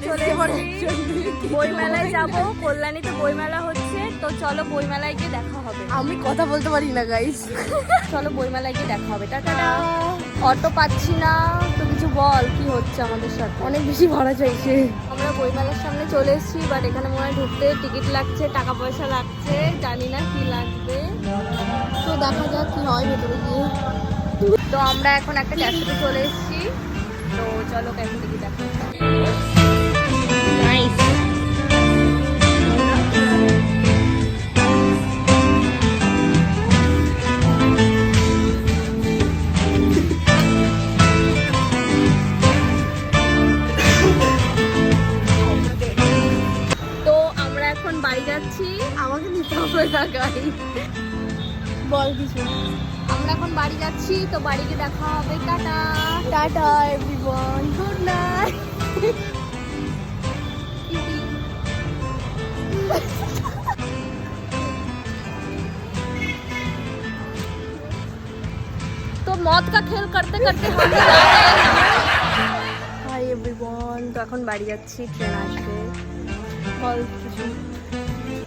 চলে এসেছি বইমেলায় যাব। কল্যাণীতে বইমেলা হচ্ছে, তো চলো বইমেলায় গিয়ে দেখা হবে। আমি কথা বলতে পারি না গাইস। চলো বইমেলায় গিয়ে দেখা হবে। টাটা। অটো পাচ্ছি না তো, কিছু বল কি হচ্ছে আমাদের সাথে। অনেক বেশি ভাড়া চাইছে। আমরা বইমেলার সামনে চলে এসেছি, বাট এখানে মনে হয় ঢুকতে টিকিট লাগছে, টাকা পয়সা লাগছে, জানি না কি লাগবে। তো দেখা যাক কি হয় ভেতরে গিয়ে। তো আমরা এখন একটা ক্যাফেতে চলে এসেছি, তো চলো ক্যাফেতে গিয়ে দেখা যাক। নাইস। তো আমরা এখন বাড়ি যাচ্ছি। আমাকে নিতে হবে না গাইস। বল কিছু। আমরা এখন বাড়ি যাচ্ছি, তো বাড়ি গিয়ে দেখা হবে। Tata. Tata everyone, good night. तो मौत का खेल करते करते हम হাই এভরিওয়ান। তো এখন বাড়ি যাচ্ছি, ট্রেন আসবে। বল কিছু।